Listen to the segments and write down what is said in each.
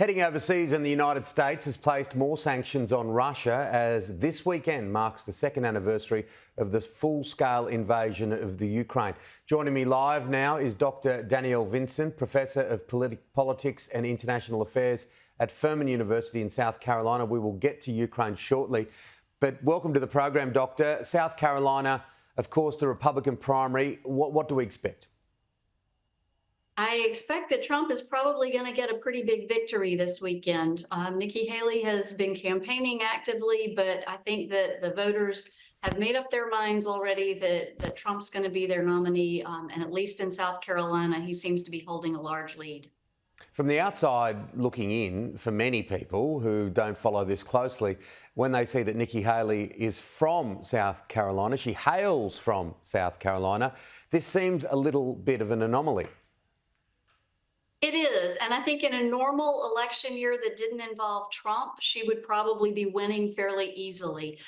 Heading overseas, and the United States has placed more sanctions on Russia as this weekend marks the second anniversary of the full-scale invasion of the Ukraine. Joining me live now is Dr. Danielle Vinson, Professor of Politics and International Affairs at Furman University in South Carolina. We will get to Ukraine shortly, but welcome to the program, Doctor. South Carolina, of course, the Republican primary. What do we expect? I expect that Trump is probably going to get a pretty big victory this weekend. Nikki Haley has been campaigning actively, but I think that the voters have made up their minds already that Trump's going to be their nominee. And at least in South Carolina, he seems to be holding a large lead. From the outside looking in, for many people who don't follow this closely, when they see that Nikki Haley is from South Carolina, she hails from South Carolina, this seems a little bit of an anomaly. It is. And I think in a normal election year that didn't involve Trump, she would probably be winning fairly easily.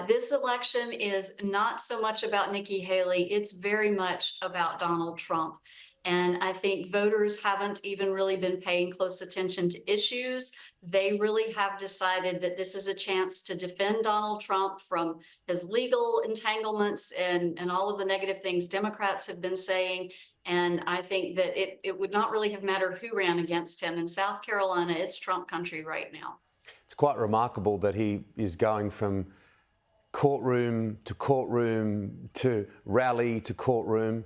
This election is not so much about Nikki Haley. It's very much about Donald Trump. And I think voters haven't even really been paying close attention to issues. They really have decided that this is a chance to defend Donald Trump from his legal entanglements and all of the negative things Democrats have been saying. And I think that it would not really have mattered who ran against him. In South Carolina, it's Trump country right now. It's quite remarkable that he is going from courtroom to rally to courtroom.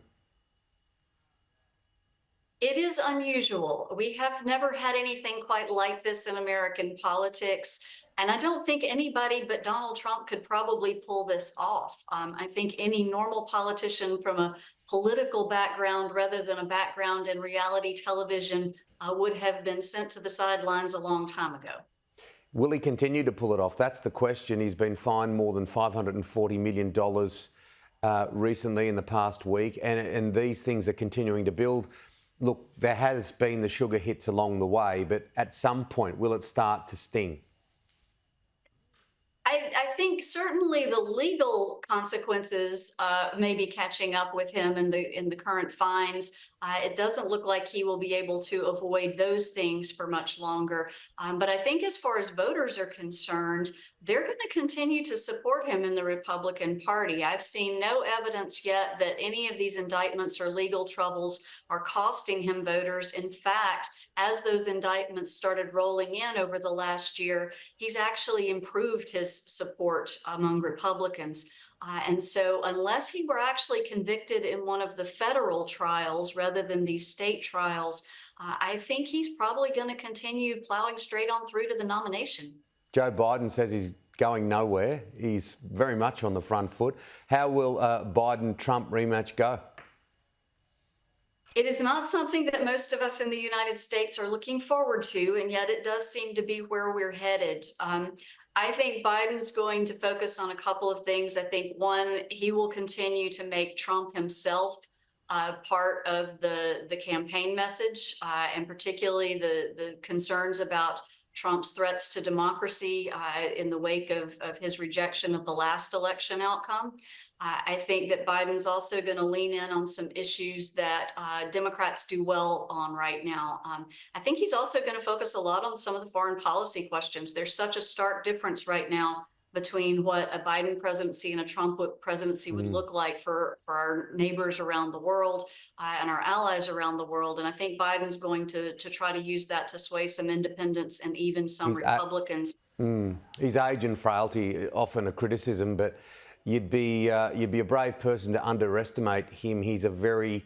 It is unusual. We have never had anything quite like this in American politics. And I don't think anybody but Donald Trump could probably pull this off. I think any normal politician from a political background rather than a background in reality television would have been sent to the sidelines a long time ago. Will he continue to pull it off? That's the question. He's been fined more than $540 million recently in the past week, and these things are continuing to build. Look, there has been the sugar hits along the way, but at some point, will it start to sting? I think certainly the legal consequences may be catching up with him in the current fines. It doesn't look like he will be able to avoid those things for much longer. But I think as far as voters are concerned, they're going to continue to support him in the Republican Party. I've seen no evidence yet that any of these indictments or legal troubles are costing him voters. In fact, as those indictments started rolling in over the last year, he's actually improved his support among Republicans. And so unless he were actually convicted in one of the federal trials rather than these state trials, I think he's probably going to continue plowing straight on through to the nomination. Joe Biden says he's going nowhere. He's very much on the front foot. How will Biden-Trump rematch go? It is not something that most of us in the United States are looking forward to, and yet it does seem to be where we're headed. I think Biden's going to focus on a couple of things. I think, one, he will continue to make Trump himself part of the campaign message, and particularly the concerns about Trump's threats to democracy in the wake of his rejection of the last election outcome. I think that Biden's also going to lean in on some issues that Democrats do well on right now. I think he's also going to focus a lot on some of the foreign policy questions. There's such a stark difference right now between what a Biden presidency and a Trump presidency would look like for our neighbors around the world and our allies around the world. And I think Biden's going to try to use that to sway some independents and even some Republicans. His age and frailty, often a criticism, but you'd be a brave person to underestimate him. He's a very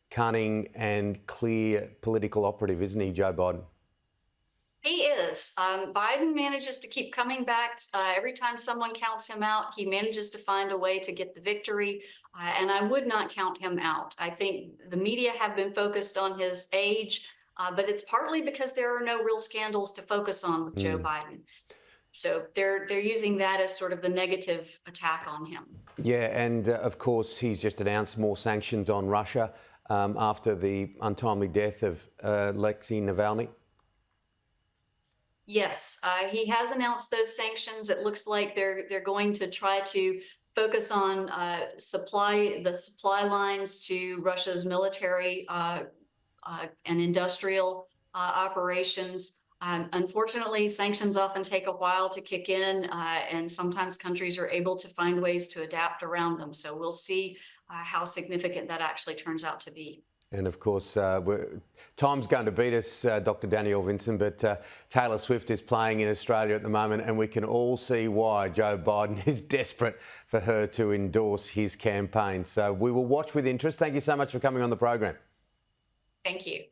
cunning and clear political operative, isn't he, Joe Biden? He is. Biden manages to keep coming back. Every time someone counts him out, he manages to find a way to get the victory. And I would not count him out. I think the media have been focused on his age, but it's partly because there are no real scandals to focus on with Joe Biden. So they're using that as sort of the negative attack on him. Yeah, and of course, he's just announced more sanctions on Russia after the untimely death of Alexei Navalny. Yes, he has announced those sanctions. It looks like they're going to try to focus on the supply lines to Russia's military and industrial operations. Unfortunately, sanctions often take a while to kick in, and sometimes countries are able to find ways to adapt around them. So we'll see how significant that actually turns out to be. And of course, time's going to beat us, Dr. Danielle Vinson, but Taylor Swift is playing in Australia at the moment, and we can all see why Joe Biden is desperate for her to endorse his campaign. So we will watch with interest. Thank you so much for coming on the program. Thank you.